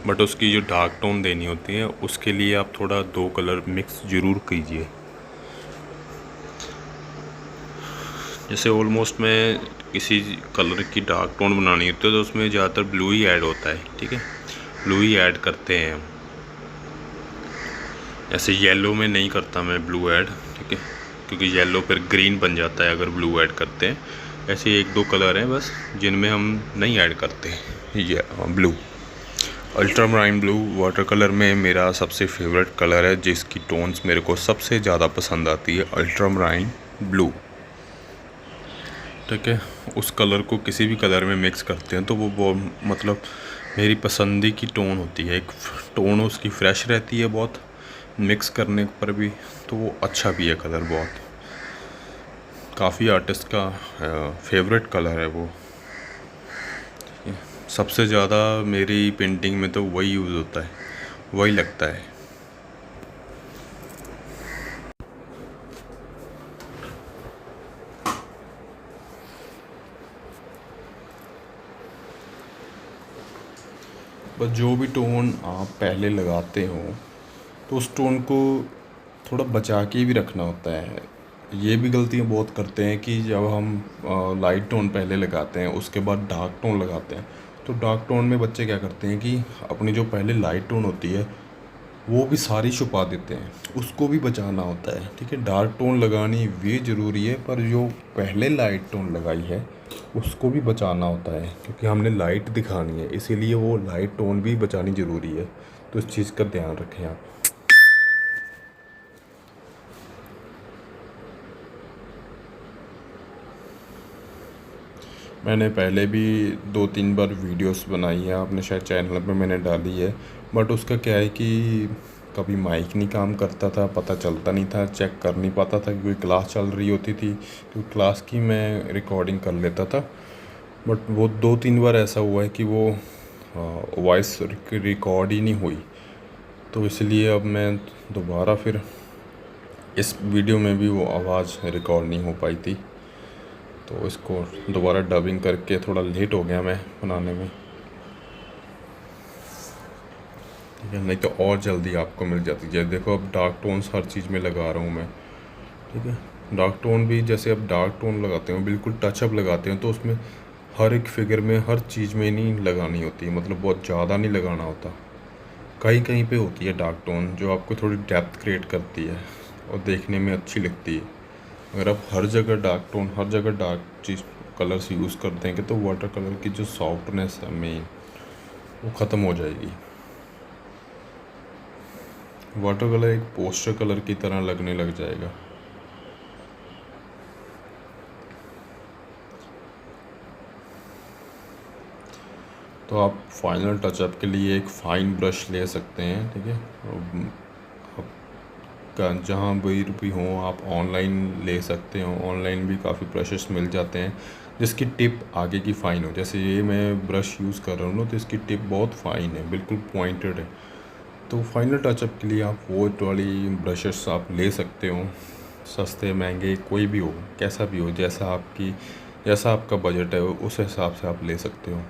बट उसकी जो डार्क टोन देनी होती है उसके लिए आप थोड़ा 2 कलर मिक्स ज़रूर कीजिए। जैसे ऑलमोस्ट में किसी कलर की डार्क टोन बनानी होती है तो उसमें ज़्यादातर ब्लू ही ऐड होता है। ठीक है, ब्लू ही ऐड करते हैं हम। ऐसे येलो में नहीं करता मैं ब्लू ऐड। ठीक है, क्योंकि येलो फिर ग्रीन बन जाता है अगर ब्लू ऐड करते हैं। ऐसे 1-2 कलर हैं बस जिनमें हम नहीं ऐड करते ये ब्लू। अल्ट्रामराइन ब्लू वाटर कलर में मेरा सबसे फेवरेट कलर है, जिसकी टोन्स मेरे को सबसे ज़्यादा पसंद आती है, अल्ट्रामराइन ब्लू। ठीक है, उस कलर को किसी भी कलर में मिक्स करते हैं तो वो मतलब मेरी पसंदी की टोन होती है। एक टोन उसकी फ्रेश रहती है बहुत, मिक्स करने पर भी तो वो अच्छा भी है कलर। बहुत काफ़ी आर्टिस्ट का फेवरेट कलर है वो। सबसे ज़्यादा मेरी पेंटिंग में तो वही यूज़ होता है, वही लगता है। बस जो भी टोन आप पहले लगाते हो तो उस टोन को थोड़ा बचा के भी रखना होता है। ये भी गलतियाँ बहुत करते हैं कि जब हम लाइट टोन पहले लगाते हैं उसके बाद डार्क टोन लगाते हैं, तो डार्क टोन में बच्चे क्या करते हैं कि अपनी जो पहले लाइट टोन होती है वो भी सारी छुपा देते हैं, उसको भी बचाना होता है। ठीक है, डार्क टोन लगानी भी ज़रूरी है, पर जो पहले लाइट टोन लगाई है उसको भी बचाना होता है, क्योंकि हमने लाइट दिखानी है, इसीलिए वो लाइट टोन भी बचानी ज़रूरी है। तो इस चीज़ का ध्यान रखें आप। मैंने पहले भी 2-3 बार वीडियोस बनाई है, आपने शायद चैनल पे मैंने डाली है, बट उसका क्या है कि कभी माइक नहीं काम करता था, पता चलता नहीं था, चेक कर नहीं पाता था, क्योंकि क्लास चल रही होती थी तो क्लास की मैं रिकॉर्डिंग कर लेता था। बट वो 2-3 बार ऐसा हुआ है कि वो वॉइस रिकॉर्ड ही नहीं हुई, तो इसलिए अब मैं दोबारा फिर इस वीडियो में भी वो आवाज़ रिकॉर्ड नहीं हो पाई थी, तो इसको दोबारा डबिंग करके थोड़ा लेट हो गया मैं बनाने में, ठीक है। नहीं तो और जल्दी आपको मिल जाती है। देखो अब डार्क टोन्स हर चीज़ में लगा रहा हूँ मैं, ठीक है। डार्क टोन भी जैसे अब डार्क टोन लगाते हैं, बिल्कुल टचअप लगाते हैं, तो उसमें हर एक फिगर में हर चीज़ में नहीं लगानी होती है, मतलब बहुत ज़्यादा नहीं लगाना होता। कहीं कहीं पे होती है डार्क टोन जो आपको थोड़ी डेप्थ क्रिएट करती है और देखने में अच्छी लगती है। अगर आप हर जगह डार्क टोन, हर जगह डार्क चीज़ कलर्स यूज़ कर देंगे तो वाटर कलर की जो सॉफ्टनेस है मेन, वो ख़त्म हो जाएगी। वाटर कलर एक पोस्टर कलर की तरह लगने लग जाएगा। तो आप फाइनल टचअप के लिए एक फ़ाइन ब्रश ले सकते हैं, ठीक है। आपका जहाँ भी हो आप ऑनलाइन ले सकते हो, ऑनलाइन भी काफ़ी ब्रशेस मिल जाते हैं जिसकी टिप आगे की फ़ाइन हो। जैसे ये मैं ब्रश यूज़ कर रहा हूँ ना, तो इसकी टिप बहुत फ़ाइन है, बिल्कुल पॉइंटेड है। तो फाइनल टचअप के लिए आप वो वाली ब्रशेस आप ले सकते हो, सस्ते महंगे कोई भी हो, कैसा भी हो, जैसा आपका बजट है उस हिसाब से आप ले सकते हो,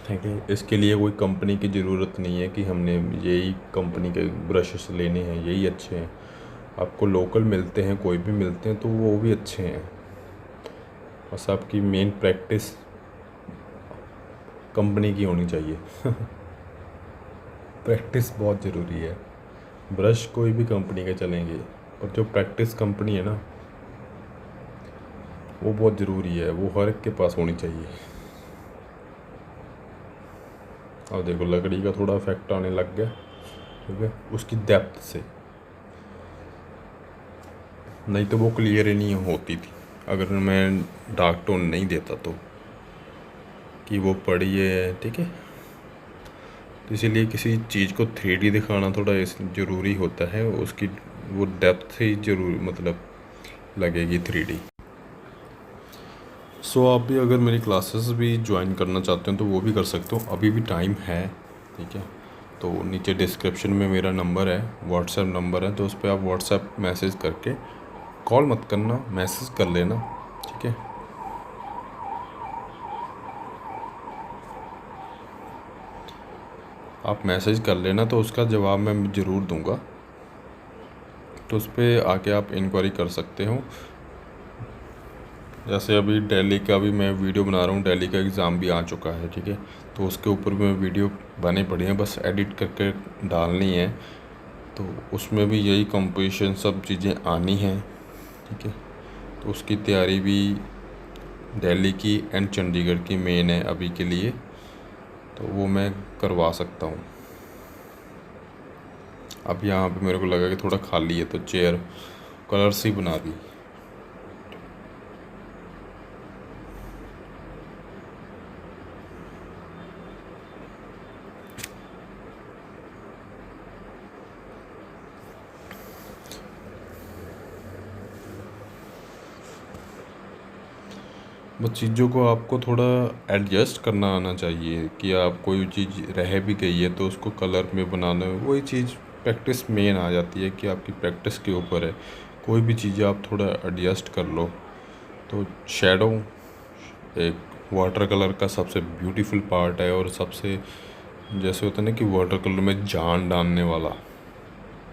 ठीक है। इसके लिए कोई कंपनी की ज़रूरत नहीं है कि हमने यही कंपनी के ब्रशेस लेने हैं, यही अच्छे हैं। आपको लोकल मिलते हैं, कोई भी मिलते हैं तो वो भी अच्छे हैं। बस आपकी मेन प्रैक्टिस कंपनी की होनी चाहिए प्रैक्टिस बहुत ज़रूरी है। ब्रश कोई भी कंपनी के चलेंगे, और जो प्रैक्टिस कंपनी है ना, वो बहुत ज़रूरी है, वो हर एक के पास होनी चाहिए। अब देखो लकड़ी का थोड़ा इफेक्ट आने लग गया, ठीक है, उसकी डेप्थ से, नहीं तो वो क्लियर ही नहीं होती थी अगर मैं डार्क टोन नहीं देता तो, कि वो पड़ी है, ठीक है। तो इसीलिए किसी चीज़ को 3D दिखाना थोड़ा ज़रूरी होता है, उसकी वो डेप्थ ही ज़रूर मतलब लगेगी 3D। सो आप भी अगर मेरी क्लासेस भी ज्वाइन करना चाहते हो तो वो भी कर सकते हो, अभी भी टाइम है, ठीक है। तो नीचे डिस्क्रिप्शन में मेरा नंबर है, व्हाट्सएप नंबर है, तो उस पर आप व्हाट्सएप मैसेज करके, कॉल मत करना, मैसेज कर लेना, ठीक है। आप मैसेज कर लेना तो उसका जवाब मैं ज़रूर दूंगा, तो उस पर आके आप इंक्वायरी कर सकते हो। जैसे अभी दिल्ली का भी मैं वीडियो बना रहा हूँ, दिल्ली का एग्ज़ाम भी आ चुका है, ठीक है। तो उसके ऊपर भी मैं वीडियो बने पड़ी हैं, बस एडिट करके डालनी है, तो उसमें भी यही कंपोजिशन सब चीज़ें आनी हैं, ठीक है। तो उसकी तैयारी भी दिल्ली की एंड चंडीगढ़ की मेन है अभी के लिए, तो वो मैं करवा सकता हूँ। अब यहाँ पे मेरे को लगा कि थोड़ा खाली है तो चेयर कलर्स ही बना दी। बस चीज़ों को आपको थोड़ा एडजस्ट करना आना चाहिए, कि आप कोई चीज़ रह भी गई है तो उसको कलर में बनाना, वही चीज़ प्रैक्टिस मेन आ जाती है, कि आपकी प्रैक्टिस के ऊपर है। कोई भी चीज़ आप थोड़ा एडजस्ट कर लो। तो शैडो एक वाटर कलर का सबसे ब्यूटीफुल पार्ट है, और सबसे जैसे होता है ना कि वाटर कलर में जान डालने वाला,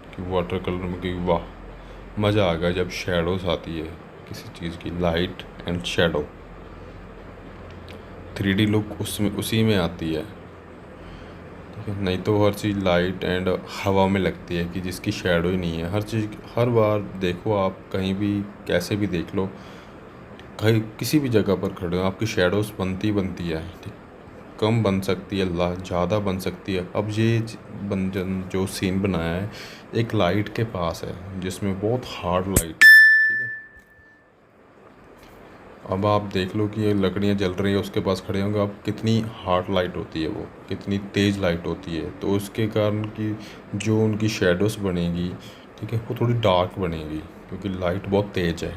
कि वाटर कलर में कि वाह मज़ा आ गया जब शैडोज आती है किसी चीज़ की, light and shadow 3D look उसमें उसी में आती है, ठीक है। नहीं तो हर चीज़ लाइट एंड हवा में लगती है कि जिसकी शैडो ही नहीं है। हर चीज़ हर बार देखो आप कहीं भी कैसे भी देख लो, कहीं किसी भी जगह पर खड़े हो आपकी शेडोज़ बनती है, ठीक। कम बन सकती है, ज़्यादा बन सकती है। अब ये बंजन जो सीन बनाया है एक लाइट के पास है जिसमें बहुत हार्ड लाइट है, ठीक है। अब आप देख लो कि ये लकड़ियाँ जल रही है उसके पास खड़े होंगे आप, कितनी हार्ड लाइट होती है, वो कितनी तेज़ लाइट होती है। तो उसके कारण कि जो उनकी शेडोज़ बनेगी, ठीक है, वो थोड़ी डार्क बनेगी क्योंकि लाइट बहुत तेज़ है।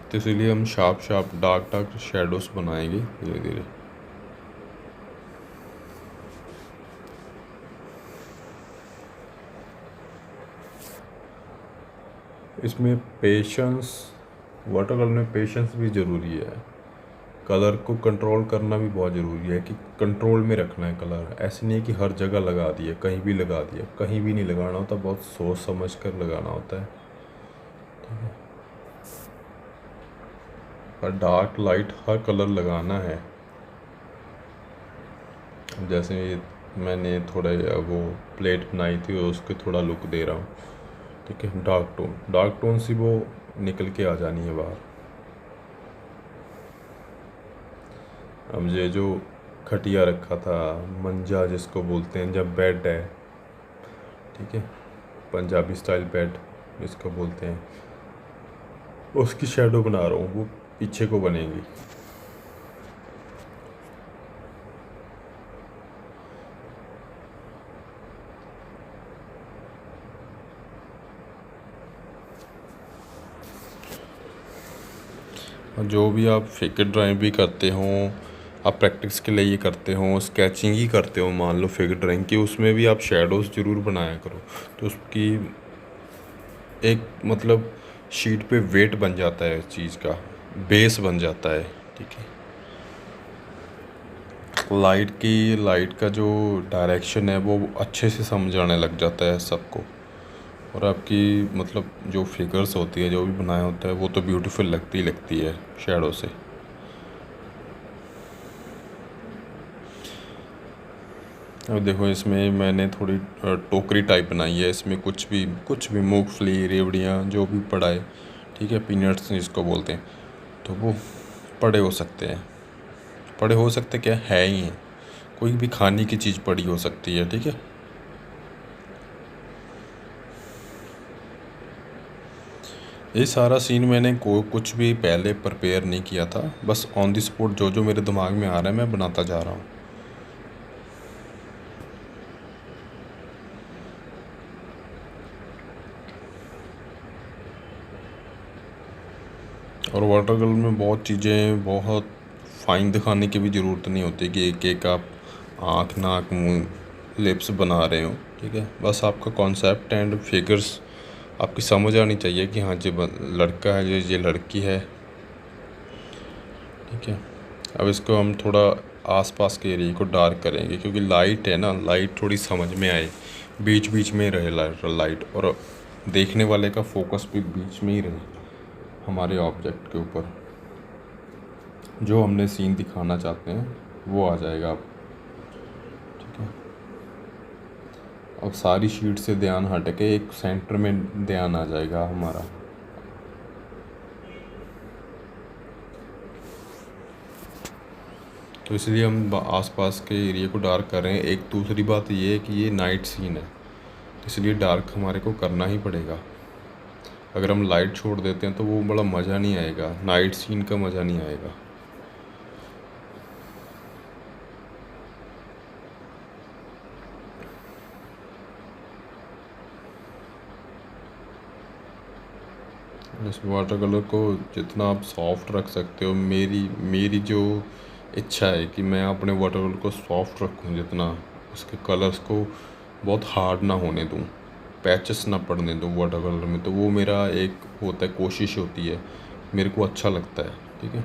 तो इसीलिए हम sharp sharp dark dark shadows बनाएंगे धीरे धीरे। इसमें पेशेंस, वाटर कलर में पेशेंस भी ज़रूरी है। कलर को कंट्रोल करना भी बहुत ज़रूरी है कि कंट्रोल में रखना है कलर। ऐसे नहीं है कि हर जगह लगा दिया, कहीं भी लगा दिया, कहीं भी नहीं लगाना होता, बहुत सोच समझ कर लगाना होता है, ठीक है। और डार्क लाइट हर कलर लगाना है। जैसे मैंने थोड़ा वो प्लेट बनाई थी उसके थोड़ा लुक दे रहा हूँ, ठीक है। डार्क टोन से वो निकल के आ जानी है बाहर। अब ये जो खटिया रखा था, मंजा जिसको बोलते हैं, जब बेड है, ठीक है, पंजाबी स्टाइल बेड जिसको बोलते हैं, उसकी शेडो बना रहा हूँ, वो पीछे को बनेगी। जो भी आप फिगर ड्राइंग भी करते हो, आप प्रैक्टिस के लिए ये करते हो, स्केचिंग ही करते हो, मान लो फिगर ड्राइंग की, उसमें भी आप शेडोज़ ज़रूर बनाया करो। तो उसकी एक मतलब शीट पे वेट बन जाता है, चीज़ का बेस बन जाता है, ठीक है। लाइट का जो डायरेक्शन है वो अच्छे से समझ आने लग जाता है सबको। और आपकी मतलब जो फिगर्स होती है, जो भी बनाया होता है, वो तो ब्यूटीफुल लगती है शेडो से। अब देखो इसमें मैंने थोड़ी टोकरी टाइप बनाई है, इसमें कुछ भी मूंगफली, रेवड़ियाँ जो भी पड़ा है, ठीक है, पीनट्स जिसको बोलते हैं, तो वो पड़े हो सकते हैं। पड़े हो सकते क्या है ही हैं, कोई भी खाने की चीज़ पड़ी हो सकती है, ठीक है। ये सारा सीन मैंने कुछ भी पहले प्रिपेयर नहीं किया था, बस ऑन द स्पॉट जो जो मेरे दिमाग में आ रहा है मैं बनाता जा रहा हूँ। और वाटर कलर में बहुत चीज़ें, बहुत फाइन दिखाने की भी ज़रूरत नहीं होती कि एक एक आप आँख, नाक, मुँह, लिप्स बना रहे हो, ठीक है। बस आपका कॉन्सेप्ट एंड फिगर्स आपकी समझ आनी चाहिए कि हाँ ये लड़का है, ये लड़की है, ठीक है। अब इसको हम थोड़ा आसपास के एरिया को डार्क करेंगे क्योंकि लाइट है ना, लाइट थोड़ी समझ में आए, बीच बीच में रहे लाइट, और देखने वाले का फोकस भी बीच में ही रहे हमारे ऑब्जेक्ट के ऊपर। जो हमने सीन दिखाना चाहते हैं वो आ जाएगा अब, ठीक है। अब सारी शीट से ध्यान हट के एक सेंटर में ध्यान आ जाएगा हमारा। तो इसलिए हम आसपास के एरिया को डार्क कर रहे हैं। एक दूसरी बात ये है कि ये नाइट सीन है, इसलिए डार्क हमारे को करना ही पड़ेगा। अगर हम लाइट छोड़ देते हैं तो वो बड़ा मज़ा नहीं आएगा, नाइट सीन का मज़ा नहीं आएगा। इस वाटर कलर को जितना आप सॉफ्ट रख सकते हो, मेरी जो इच्छा है कि मैं अपने वाटर कलर को सॉफ्ट रखूं, जितना उसके कलर्स को बहुत हार्ड ना होने दूं, पैचेस ना पड़ने दूं वाटर कलर में। तो वो मेरा एक होता है, कोशिश होती है, मेरे को अच्छा लगता है, ठीक है।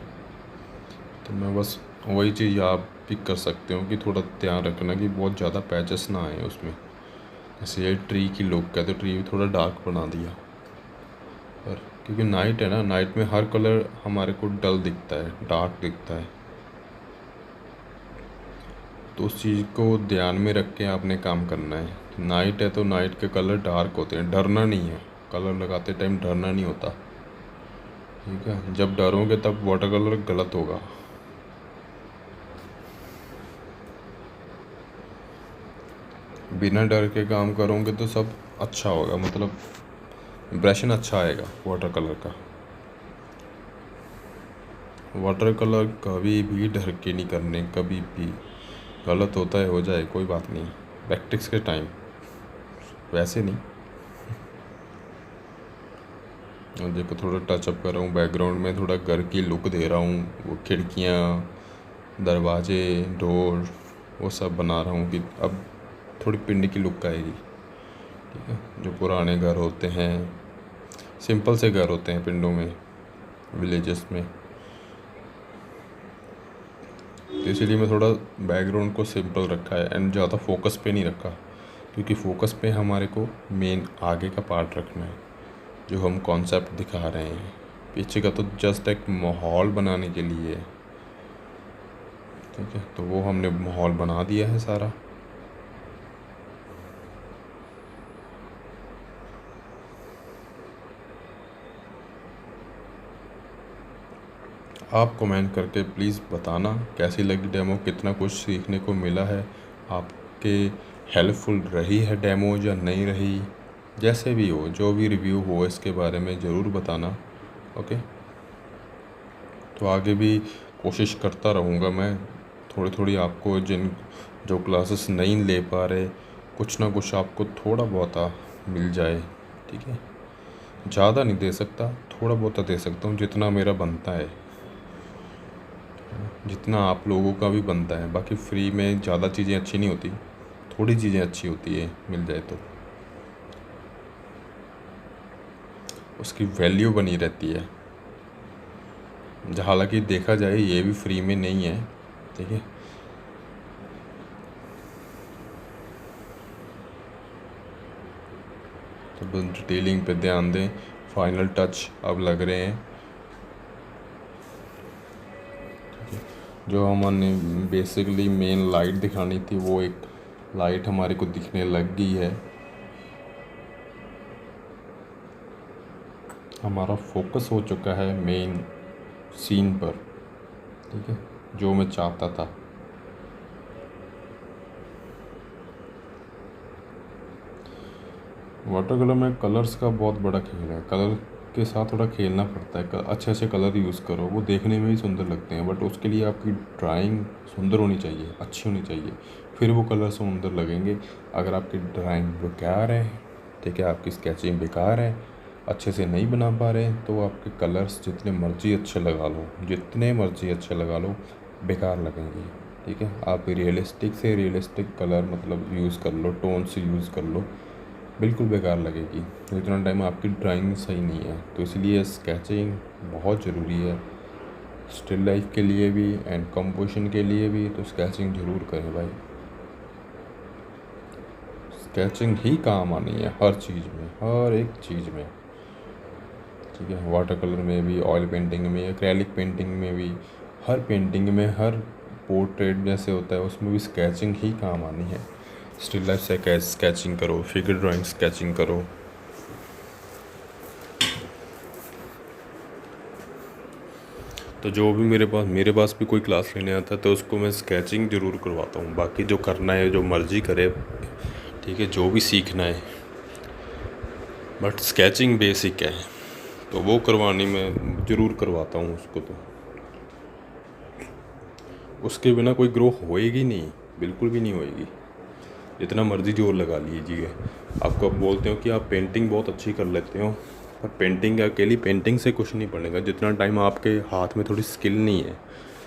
तो मैं बस वही चीज़ आप भी कर सकते हो कि थोड़ा ध्यान रखना कि बहुत ज़्यादा पैचेस ना आए उसमें। जैसे ये ट्री की लुक है तो ट्री भी थोड़ा डार्क बना दिया, पर क्योंकि नाइट है ना, नाइट में हर कलर हमारे को डल दिखता है, डार्क दिखता है। तो उस चीज़ को ध्यान में रख के आपने काम करना है। नाइट है तो नाइट के कलर डार्क होते हैं, डरना नहीं है, कलर लगाते टाइम डरना नहीं होता, ठीक है। जब डरोगे तब वाटर कलर गलत होगा। बिना डर के काम करोगे तो सब अच्छा होगा, मतलब इम्प्रेशन अच्छा आएगा वाटर कलर का। वाटर कलर कभी भी डर के नहीं करने, कभी भी। गलत होता है हो जाए, कोई बात नहीं, प्रैक्टिस के टाइम, वैसे नहीं। और देखो थोड़ा टचअप कर रहा हूँ बैकग्राउंड में, थोड़ा घर की लुक दे रहा हूँ, वो खिड़कियाँ, दरवाजे, डोर, वो सब बना रहा हूँ कि अब थोड़ी पिंड की लुक आएगी, ठीक है। जो पुराने घर होते हैं, सिंपल से घर होते हैं पिंडों में, विलेजेस में, तो इसीलिए मैं थोड़ा बैकग्राउंड को सिंपल रखा है एंड ज़्यादा फोकस पे नहीं रखा, क्योंकि फोकस पे हमारे को मेन आगे का पार्ट रखना है, जो हम कॉन्सेप्ट दिखा रहे हैं। पीछे का तो जस्ट एक माहौल बनाने के लिए है, ठीक है। तो वो हमने माहौल बना दिया है सारा। आप कमेंट करके प्लीज़ बताना कैसी लगी डेमो, कितना कुछ सीखने को मिला है, आपके हेल्पफुल रही है डेमो या नहीं रही। जैसे भी हो, जो भी रिव्यू हो इसके बारे में ज़रूर बताना, ओके। तो आगे भी कोशिश करता रहूँगा मैं, थोड़ी थोड़ी आपको जो क्लासेस नहीं ले पा रहे, कुछ ना कुछ आपको थोड़ा बहुत मिल जाए, ठीक है। ज़्यादा नहीं दे सकता, थोड़ा बहुत दे सकता हूँ, जितना मेरा बनता है, जितना आप लोगों का भी बनता है। बाकी फ्री में ज़्यादा चीज़ें अच्छी नहीं होती, थोड़ी चीज़ें अच्छी होती है, मिल जाए तो उसकी वैल्यू बनी रहती है। हालांकि देखा जाए ये भी फ्री में नहीं है, ठीक है। तो बस डिटेलिंग पे ध्यान दें, फाइनल टच अब लग रहे हैं, जो हमने बेसिकली मेन लाइट दिखानी थी, वो एक लाइट हमारे को दिखने लग गई है। हमारा फोकस हो चुका है मेन सीन पर, ठीक है, जो मैं चाहता था। वाटर कलर में कलर्स का बहुत बड़ा खेल है, कलर के साथ थोड़ा खेलना पड़ता है। अच्छे अच्छे कलर यूज़ करो, वो देखने में भी सुंदर लगते हैं, बट उसके लिए आपकी ड्राइंग सुंदर होनी चाहिए, अच्छी होनी चाहिए, फिर वो कलर सुंदर लगेंगे। अगर आपकी ड्राइंग बेकार है, ठीक है, आपकी स्केचिंग बेकार है, अच्छे से नहीं बना पा रहे, तो आपके कलर्स जितने मर्ज़ी अच्छे लगा लो, जितने मर्ज़ी अच्छे लगा लो, बेकार लगेंगे, ठीक है। आप रियलिस्टिक से रियलिस्टिक कलर मतलब यूज़ कर लो, टोन से यूज़ कर लो, बिल्कुल बेकार लगेगी। इतना टाइम आपकी ड्राइंग सही नहीं है, तो इसलिए स्केचिंग बहुत ज़रूरी है, स्टिल लाइफ के लिए भी एंड कंपोजिशन के लिए भी। तो स्केचिंग ज़रूर करें भाई, स्केचिंग ही काम आनी है हर चीज़ में, हर एक चीज़ में, ठीक है। वाटर कलर में भी, ऑयल पेंटिंग में, एक्रेलिक पेंटिंग में भी, हर पेंटिंग में, हर पोर्ट्रेट जैसे होता है उसमें भी स्केचिंग ही काम आनी है। स्टिल लाइफ से स्केचिंग करो, फिगर ड्राइंग स्केचिंग करो। तो जो भी मेरे पास भी कोई क्लास लेने आता है तो उसको मैं स्केचिंग ज़रूर करवाता हूँ। बाकी जो करना है जो मर्ज़ी करे, ठीक है, जो भी सीखना है, बट स्केचिंग बेसिक है तो वो करवानी मैं ज़रूर करवाता हूँ उसको। तो उसके बिना कोई ग्रो होएगी नहीं, बिल्कुल भी नहीं होएगी, जितना मर्ज़ी जोर लगा लीजिए। आपको अब बोलते हो कि आप पेंटिंग बहुत अच्छी कर लेते हो, पर पेंटिंग अकेली पेंटिंग से कुछ नहीं बनेगा। जितना टाइम आपके हाथ में थोड़ी स्किल नहीं है,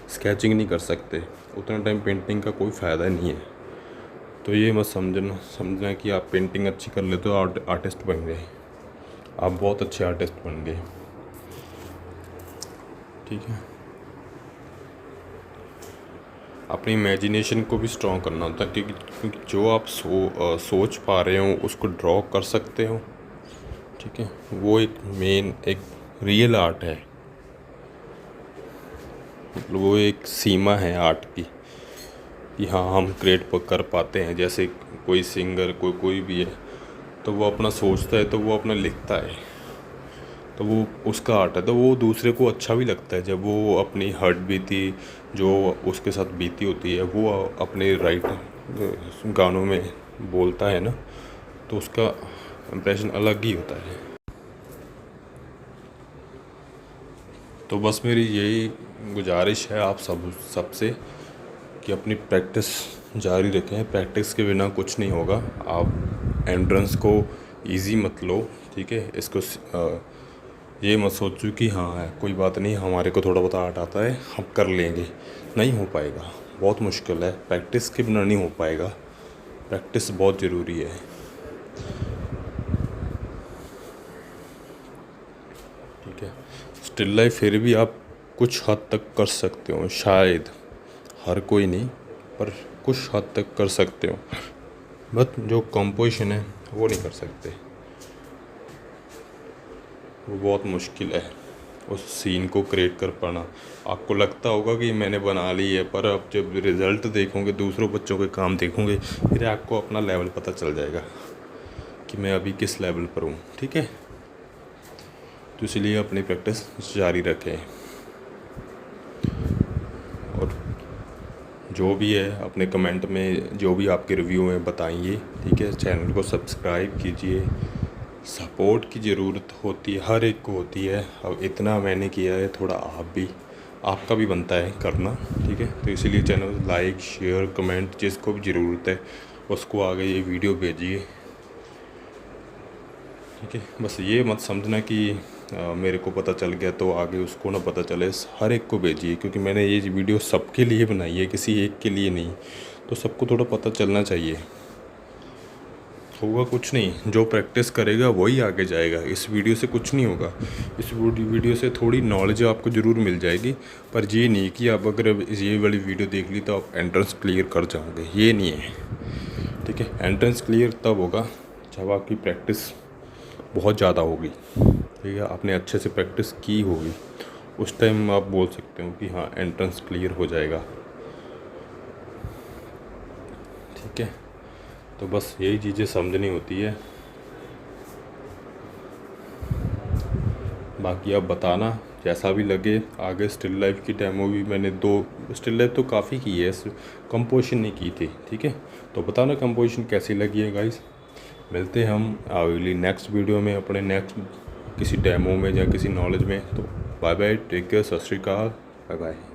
स्केचिंग नहीं कर सकते, उतना टाइम पेंटिंग का कोई फ़ायदा नहीं है। तो ये मत समझना कि आप पेंटिंग अच्छी कर लेते हो आर्टिस्ट बन गए, आप बहुत अच्छे आर्टिस्ट बन गए, ठीक है। अपनी इमेजिनेशन को भी स्ट्रॉन्ग करना होता है, क्योंकि जो आप सोच पा रहे हो उसको ड्रॉ कर सकते हो, ठीक है। वो एक रियल आर्ट है, मतलब वो एक सीमा है आर्ट की, कि हाँ हम क्रिएट कर पाते हैं। जैसे कोई सिंगर कोई भी है, तो वो अपना सोचता है, तो वो अपना लिखता है, तो वो उसका आर्ट है। तो वो दूसरे को अच्छा भी लगता है जब वो अपनी हर्ट बीती जो उसके साथ बीती होती है वो अपने राइट गानों में बोलता है ना, तो उसका इम्प्रेशन अलग ही होता है। तो बस मेरी यही गुजारिश है आप सबसे कि अपनी प्रैक्टिस जारी रखें। प्रैक्टिस के बिना कुछ नहीं होगा। आप एंट्रेंस को इजी मत लो, ठीक है। इसको ये मत सोचो कि हाँ कोई बात नहीं, हमारे को थोड़ा बहुत आर्ट आता है, हम कर लेंगे। नहीं हो पाएगा, बहुत मुश्किल है। प्रैक्टिस के बिना नहीं हो पाएगा। प्रैक्टिस बहुत ज़रूरी है, ठीक है। स्टिल लाइफ फिर भी आप कुछ हद तक कर सकते हो, शायद हर कोई नहीं, पर कुछ हद तक कर सकते हो। बट जो कंपोजिशन है वो नहीं कर सकते, वो बहुत मुश्किल है उस सीन को क्रिएट कर पाना। आपको लगता होगा कि मैंने बना ली है, पर अब जब रिज़ल्ट देखोगे, दूसरों बच्चों के काम देखोगे, फिर आपको अपना लेवल पता चल जाएगा कि मैं अभी किस लेवल पर हूँ, ठीक है। तो इसलिए अपनी प्रैक्टिस जारी रखें, और जो भी है अपने कमेंट में जो भी आपके रिव्यू में बताइए, ठीक है। चैनल को सब्सक्राइब कीजिए। सपोर्ट की ज़रूरत होती है, हर एक को होती है। अब इतना मैंने किया है, थोड़ा आपका भी बनता है करना, ठीक है। तो इसीलिए चैनल लाइक, शेयर, कमेंट, जिसको भी ज़रूरत है उसको आगे ये वीडियो भेजिए, ठीक है। बस ये मत समझना कि मेरे को पता चल गया तो आगे उसको ना पता चले। हर एक को भेजिए, क्योंकि मैंने ये वीडियो सबके लिए बनाई है, किसी एक के लिए नहीं। तो सबको थोड़ा पता चलना चाहिए। होगा कुछ नहीं, जो प्रैक्टिस करेगा वही आगे जाएगा। इस वीडियो से कुछ नहीं होगा। इस वीडियो से थोड़ी नॉलेज आपको ज़रूर मिल जाएगी, पर ये नहीं कि आप अगर ये वाली वीडियो देख ली तो आप एंट्रेंस क्लियर कर जाओगे, ये नहीं है, ठीक है। एंट्रेंस क्लियर तब होगा जब आपकी प्रैक्टिस बहुत ज़्यादा होगी, ठीक है। आपने अच्छे से प्रैक्टिस की होगी, उस टाइम आप बोल सकते हो कि हाँ एंट्रेंस क्लियर हो जाएगा, ठीक है। तो बस यही चीज़ें समझनी होती है। बाकी आप बताना जैसा भी लगे। आगे स्टिल लाइफ की डेमो भी मैंने 2 स्टिल लाइफ तो काफ़ी की है, कंपोजिशन नहीं की थी, ठीक है। तो बताना कंपोजिशन कैसी लगी है गाइस। मिलते हैं हम अगली नेक्स्ट वीडियो में, अपने नेक्स्ट किसी डेमो में या किसी नॉलेज में। तो बाय बाय, टेक केयर, सत श्री अकाल, बाय बाय।